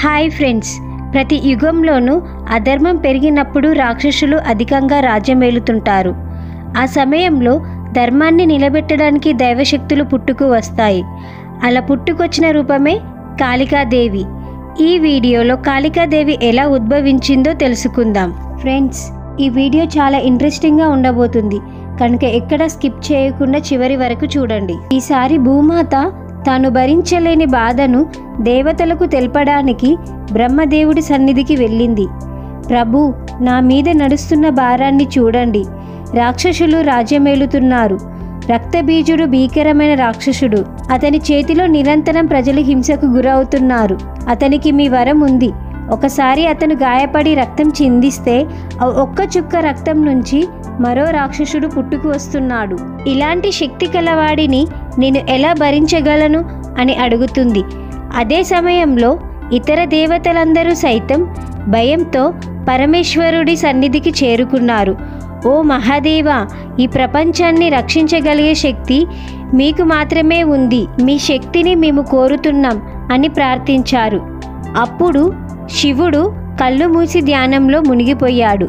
Hi friends, ప్రతి యుగంలోనూ అధర్మం పెరిగినప్పుడు రాక్షసులు అధికంగా రాజ్యమేలుతుంటారు. ఆ సమయంలో ధర్మాన్ని నిలబెట్టడానికి దైవశక్తులు పుట్టుకు వస్తాయి. అలా పుట్టుకొచ్చిన రూపమే కాళికాదేవి. ఈ వీడియోలో కాళికాదేవి ఎలా ఉద్భవించిందో తెలుసుకుందాం. ఫ్రెండ్స్, ఈ వీడియో చాలా ఇంట్రెస్టింగ్గా ఉండబోతుంది కనుక ఎక్కడ స్కిప్ చేయకుండా చివరి వరకు చూడండి. ఈసారి భూమాత తాను భరించలేని బాధను దేవతలకు తెలపడానికి బ్రహ్మదేవుడి సన్నిధికి వెళ్ళింది. ప్రభు, నా మీద నడుస్తున్న భారాన్ని చూడండి. రాక్షసులు రాజ్యమేలుతున్నారు. రక్తబీజుడు భీకరమైన రాక్షసుడు. అతని చేతిలో నిరంతరం ప్రజలు హింసకు గురవుతున్నారు. అతనికి మీ వరం ఉంది. ఒకసారి అతను గాయపడి రక్తం చిందిస్తే ఆ ఒక్క చుక్క రక్తం నుంచి మరో రాక్షసుడు పుట్టుకు వస్తున్నాడు. ఇలాంటి శక్తి కలవాడిని నేను ఎలా భరించగలను అని అడుగుతుంది. అదే సమయంలో ఇతర దేవతలందరూ సైతం భయంతో పరమేశ్వరుడి సన్నిధికి చేరుకున్నారు. ఓ మహాదేవా, ఈ ప్రపంచాన్ని రక్షించగలిగే శక్తి మీకు మాత్రమే ఉంది. మీ శక్తిని మేము కోరుతున్నాం అని ప్రార్థించారు. అప్పుడు శివుడు కళ్ళు మూసి ధ్యానంలో మునిగిపోయాడు.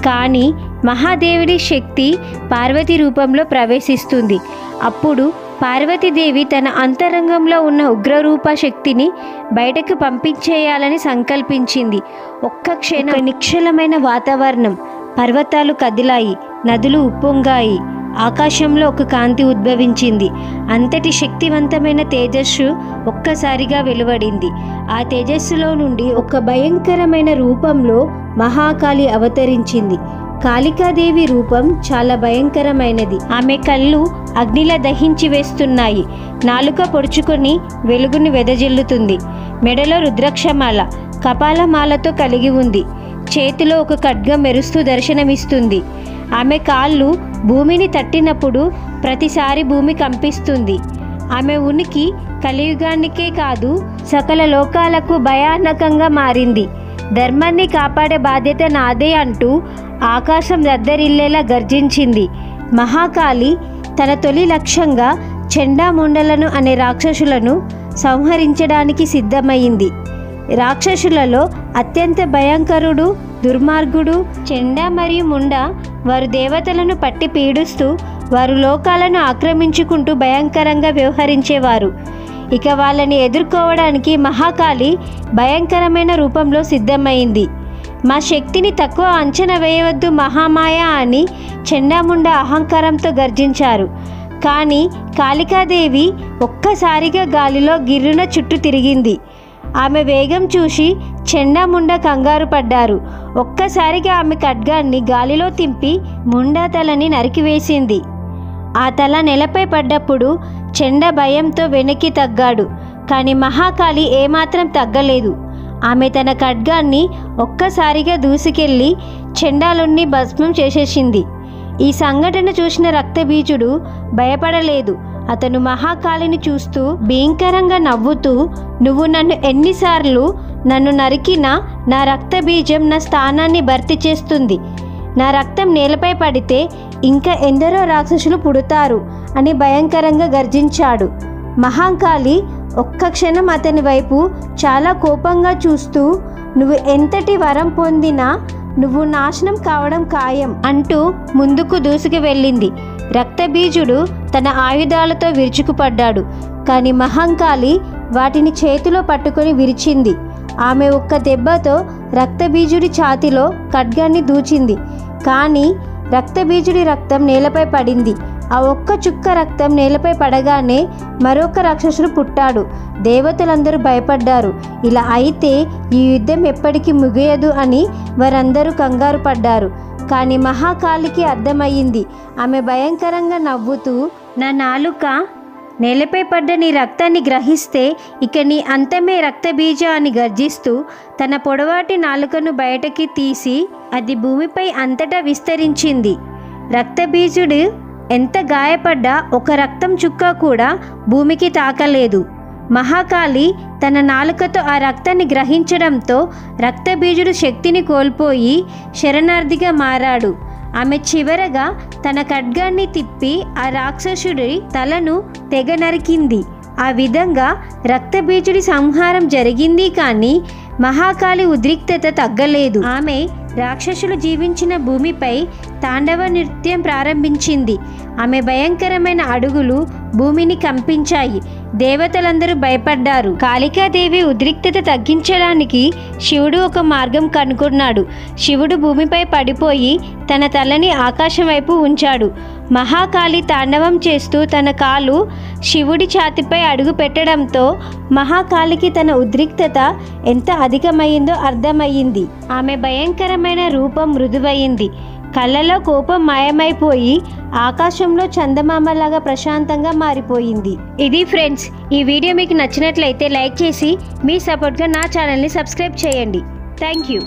కానీ మహాదేవుడి శక్తి పార్వతి రూపంలో ప్రవేశిస్తుంది. అప్పుడు పార్వతీదేవి తన అంతరంగంలో ఉన్న ఉగ్రరూప శక్తిని బయటకు పంపించేయాలని సంకల్పించింది. ఒక్క క్షణం నిశ్చలమైన వాతావరణం, పర్వతాలు కదిలాయి, నదులు ఉప్పొంగాయి, ఆకాశంలో ఒక కాంతి ఉద్భవించింది. అంతటి శక్తివంతమైన తేజస్సు ఒక్కసారిగా వెలువడింది. ఆ తేజస్సులో నుండి ఒక భయంకరమైన రూపంలో మహాకాళి అవతరించింది. కాళికాదేవి రూపం చాలా భయంకరమైనది. ఆమె కళ్ళు అగ్నిలా దహించి వేస్తున్నాయి. నాలుక పొడుచుకొని వెలుగుని వెదజల్లుతుంది. మెడలో రుద్రాక్షమాల, కపాలమాలతో కలిగి ఉంది. చేతిలో ఒక ఖడ్గం మెరుస్తూ దర్శనమిస్తుంది. ఆమె కాళ్ళు భూమిని తట్టినప్పుడు ప్రతిసారి భూమి కంపిస్తుంది. ఆమె ఉనికి కలియుగానికే కాదు, సకల లోకాలకు భయానకంగా మారింది. ధర్మాన్ని కాపాడే బాధ్యత నాదే అంటూ ఆకాశం దద్దరిల్లేలా గర్జించింది. మహాకాళి తన తొలి లక్ష్యంగా చండాముండలను అనే రాక్షసులను సంహరించడానికి సిద్ధమైంది. రాక్షసులలో అత్యంత భయంకరుడు, దుర్మార్గుడు చండా మరియు ముండ. వారు దేవతలను పట్టి పీడిస్తూ వారు లోకాలను ఆక్రమించుకుంటూ భయంకరంగా వ్యవహరించేవారు. ఇక వాళ్ళని ఎదుర్కోవడానికి మహాకాళి భయంకరమైన రూపంలో సిద్ధమైంది. మా శక్తిని తక్కువ అంచనా వేయవద్దు మహామాయ అని చండాముండ అహంకారంతో గర్జించారు. కానీ కాళికాదేవి ఒక్కసారిగా గాలిలో గిర్రున చుట్టూ తిరిగింది. ఆమె వేగం చూసి చండాముండ కంగారు పడ్డారు. ఒక్కసారిగా ఆమె ఖడ్గాన్ని గాలిలో తింపి ముండా తలని నరికివేసింది. ఆ తల నేలపై పడ్డప్పుడు చండ భయంతో వెనక్కి తగ్గాడు. కానీ మహాకాళి ఏమాత్రం తగ్గలేదు. ఆమె తన ఖడ్గాన్ని ఒక్కసారిగా దూసుకెళ్ళి చండాలుణ్ణి భస్మం చేసేసింది. ఈ సంఘటన చూసిన రక్తబీజుడు భయపడలేదు. అతను మహాకాళిని చూస్తూ భయంకరంగా నవ్వుతూ, నువ్వు నన్ను ఎన్నిసార్లు నన్ను నరికినా నా రక్తబీజం నా స్థానాన్ని భర్తీ చేస్తుంది. నా రక్తం నేలపై పడితే ఇంకా ఎందరో రాక్షసులు పుడతారు అని భయంకరంగా గర్జించాడు. మహాకాళి ఒక్క క్షణం అతని వైపు చాలా కోపంగా చూస్తూ, నువ్వు ఎంతటి వరం పొందినా నువ్వు నాశనం కావడం ఖాయం అంటూ ముందుకు దూసుకు వెళ్ళింది. రక్తబీజుడు తన ఆయుధాలతో విరుచుకుపడ్డాడు. కానీ మహాకాళి వాటిని చేతిలో పట్టుకొని విరిచింది. ఆమె ఒక్క దెబ్బతో రక్తబీజుడి ఛాతీలో ఖడ్గాన్ని దూచింది. కానీ రక్తబీజుడి రక్తం నేలపై పడింది. ఆ ఒక్క చుక్క రక్తం నేలపై పడగానే మరొక రాక్షసుడు పుట్టాడు. దేవతలందరూ భయపడ్డారు. ఇలా అయితే ఈ యుద్ధం ఎప్పటికీ ముగియదు అని వారందరూ కంగారు పడ్డారు. కానీ మహాకాళికి అర్థమయ్యింది. ఆమె భయంకరంగా నవ్వుతూ, నా నాలుక నేలపై పడ్డ నీ రక్తాన్ని గ్రహిస్తే ఇక నీ అంతమే రక్తబీజ అని గర్జిస్తూ తన పొడవాటి నాలుకను బయటకి తీసి అది భూమిపై అంతటా విస్తరించింది. రక్తబీజుడు ఎంత గాయపడ్డా ఒక రక్తం చుక్క కూడా భూమికి తాకలేదు. మహాకాళి తన నాలుకతో ఆ రక్తాన్ని గ్రహించడంతో రక్తబీజుడు శక్తిని కోల్పోయి శరణార్థిగా మారాడు. ఆమె చివరగా తన ఖడ్గాన్ని తిప్పి ఆ రాక్షసుడి తలను తెగ నరికింది. ఆ విధంగా రక్తబీజుడి సంహారం జరిగింది. కానీ మహాకాళి ఉద్రిక్తత తగ్గలేదు. ఆమె రాక్షసులు జీవించిన భూమిపై తాండవ నృత్యం ప్రారంభించింది. ఆమె భయంకరమైన అడుగులు భూమిని కంపించాయి. దేవతలందరూ భయపడ్డారు. కాళికాదేవి ఉద్రిక్తత తగ్గించడానికి శివుడు ఒక మార్గం కనుగొన్నాడు. శివుడు భూమిపై పడిపోయి తన తలని ఆకాశం వైపు ఉంచాడు. మహాకాళి తాండవం చేస్తూ తన కాలు శివుడి ఛాతిపై అడుగు పెట్టడంతో మహాకాళికి తన ఉద్రిక్తత ఎంత అధికమైందో అర్థమయ్యింది. ఆమె భయంకరమైన రూపం మృదువైంది. కళ్ళలో కోపం మాయమైపోయి ఆకాశంలో చందమామలాగా ప్రశాంతంగా మారిపోయింది. ఇది ఫ్రెండ్స్, ఈ వీడియో మీకు నచ్చినట్లయితే లైక్ చేసి మీ సపోర్ట్గా నా ఛానల్ని సబ్స్క్రైబ్ చేయండి. Thank you.